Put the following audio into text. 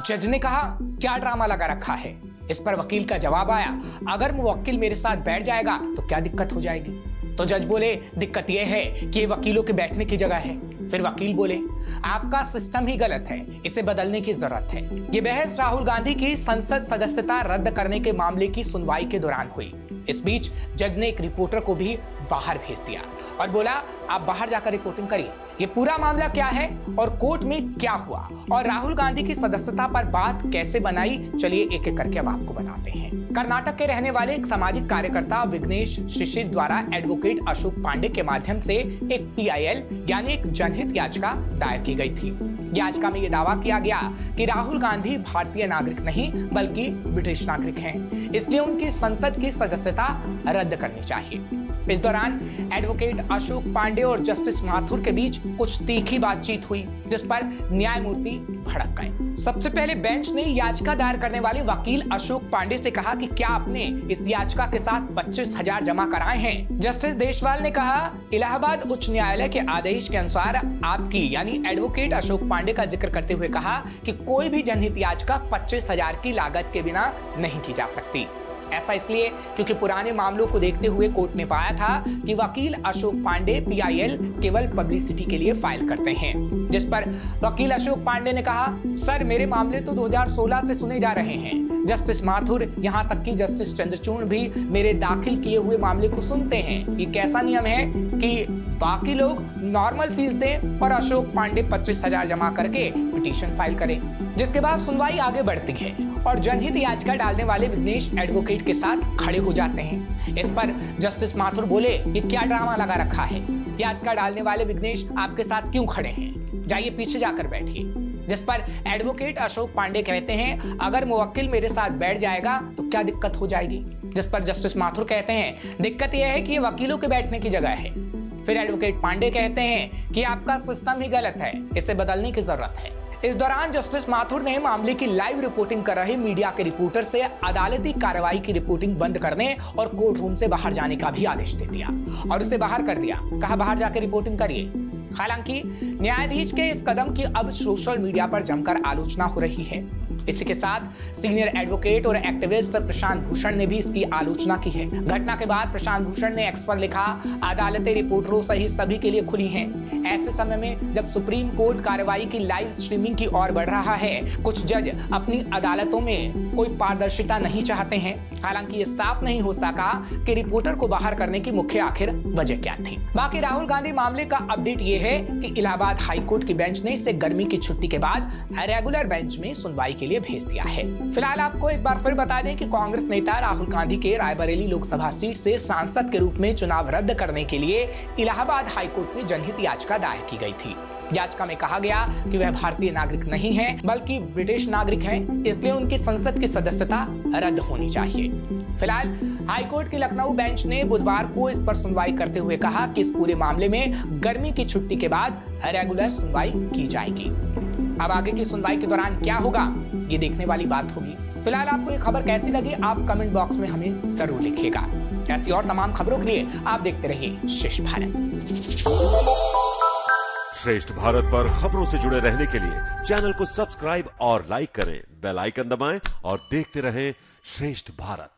जज ने कहा, क्या ड्रामा लगा रखा है? इस पर वकील का जवाब आया, अगर मुवक्किल मेरे साथ बैठ जाएगा तो क्या दिक्कत हो जाएगी? तो जज बोले, दिक्कत यह है कि ये वकीलों के बैठने की जगह है। फिर वकील बोले, आपका सिस्टम ही गलत है, इसे बदलने की जरूरत है। ये बहस राहुल गांधी की संसद सदस्यता रद्द करने के मामले की सुनवाई के दौरान हुई। इस बीच जज ने एक रिपोर्टर को भी बाहर भेज दिया और बोला, आप बाहर जाकर रिपोर्टिंग करिए। ये पूरा मामला क्या है और कोर्ट में क्या हुआ और राहुल गांधी की सदस्यता पर बात कैसे बनाई, चलिए एक एक करके अब आपको बताते हैं। कर्नाटक के रहने वाले एक सामाजिक कार्यकर्ता विघ्नेश शिशिर द्वारा एडवोकेट अशोक पांडे के माध्यम से एक PIL यानी एक जनहित याचिका दायर की गई थी। याचिका में यह दावा किया गया कि राहुल गांधी भारतीय नागरिक नहीं बल्कि ब्रिटिश नागरिक हैं, इसलिए उनकी संसद की सदस्यता रद्द करनी चाहिए। इस दौरान एडवोकेट अशोक पांडे और जस्टिस माथुर के बीच कुछ तीखी बातचीत हुई, जिस पर न्यायमूर्ति भड़क गए। सबसे पहले बेंच ने याचिका दायर करने वाले वकील अशोक पांडे से कहा कि क्या आपने इस याचिका के साथ 25,000 जमा कराए हैं? जस्टिस देशवाल ने कहा, इलाहाबाद उच्च न्यायालय के आदेश के अनुसार आपकी यानी एडवोकेट अशोक पांडे का जिक्र करते हुए कहा कि कोई भी जनहित याचिका 25,000 की लागत के बिना नहीं की जा सकती। ऐसा इसलिए क्योंकि पुराने मामलों को देखते हुए कोर्ट ने पाया था कि वकील अशोक पांडे PIL केवल पब्लिसिटी के लिए फाइल करते हैं। जिस पर वकील अशोक पांडे ने कहा, सर मेरे मामले तो 2016 से सुने जा रहे हैं। जस्टिस माथुर यहां तक कि जस्टिस चंद्रचूड़ भी मेरे दाखिल किए हुए मामले को सुनते हैं। ये कैसा नियम है कि बाकी लोग नॉर्मल फीस दें और अशोक पांडे 25,000 जमा करके पिटीशन फाइल करें? जिसके बाद सुनवाई आगे बढ़ती है और जनहित याचिका डालने वाले विघ्नेश एडवोकेट के साथ खड़े हो जाते हैं। इस पर जस्टिस माथुर बोले, ये क्या ड्रामा लगा रखा है? याचिका डालने वाले विघ्नेश आपके साथ क्यों खड़े हैं? जाइए पीछे जाकर बैठिए। जिस पर एडवोकेट अशोक पांडे कहते हैं, अगर मुवक्किल मेरे साथ बैठ जाएगा तो क्या दिक्कत हो जाएगी? जिस पर जस्टिस माथुर कहते हैं, दिक्कत यह है कि ये वकीलों के बैठने की जगह है। फिर एडवोकेट पांडे कहते हैं कि आपका सिस्टम ही गलत है, इसे बदलने की जरूरत है। इस दौरान जस्टिस माथुर ने मामले की लाइव रिपोर्टिंग कर रहे मीडिया के रिपोर्टर से अदालती कार्रवाई की रिपोर्टिंग बंद करने और कोर्ट रूम से बाहर जाने का भी आदेश दे दिया और उसे बाहर कर दिया। कहा, बाहर जाकर रिपोर्टिंग करिए। हालांकि न्यायाधीश के इस कदम की अब सोशल मीडिया पर जमकर आलोचना हो रही है। इसी के साथ सीनियर एडवोकेट और एक्टिविस्ट प्रशांत भूषण ने भी इसकी आलोचना की है। घटना के बाद प्रशांत भूषण ने एक्स पर लिखा, अदालतें रिपोर्टरों सहित सभी के लिए खुली हैं। ऐसे समय में जब सुप्रीम कोर्ट कार्रवाई की लाइव स्ट्रीमिंग की ओर बढ़ रहा है, कुछ जज अपनी अदालतों में कोई पारदर्शिता नहीं चाहते हैं। हालांकि ये साफ नहीं हो सका कि रिपोर्टर को बाहर करने की मुख्य आखिर वजह क्या थी। बाकी राहुल गांधी मामले का अपडेट ये है कि इलाहाबाद हाईकोर्ट की बेंच ने इसे गर्मी की छुट्टी के बाद रेगुलर बेंच में सुनवाई के लिए भेज दिया है। फिलहाल आपको एक बार फिर बता दें कि कांग्रेस नेता राहुल गांधी के रायबरेली लोकसभा सीट से सांसद के रूप में चुनाव रद्द करने के लिए इलाहाबाद हाईकोर्ट में जनहित याचिका दायर की गई थी। याचिका में कहा गया कि वह भारतीय नागरिक नहीं है बल्कि ब्रिटिश नागरिक हैं, इसलिए उनकी संसद की सदस्यता रद्द होनी चाहिए। फिलहाल हाईकोर्ट की लखनऊ बेंच ने बुधवार को इस पर सुनवाई करते हुए कहा कि इस पूरे मामले में गर्मी की छुट्टी के बाद रेगुलर सुनवाई की जाएगी। अब आगे की सुनवाई के दौरान क्या होगा, ये देखने वाली बात होगी। फिलहाल आपको ये खबर कैसी लगी, आप कमेंट बॉक्स में हमें जरूर लिखिएगा। ऐसी और तमाम खबरों के लिए आप देखते रहिए श्रेष्ठ भारत। श्रेष्ठ भारत पर खबरों से जुड़े रहने के लिए चैनल को सब्सक्राइब और लाइक करें, बेल आइकन दबाएं और देखते रहें श्रेष्ठ भारत।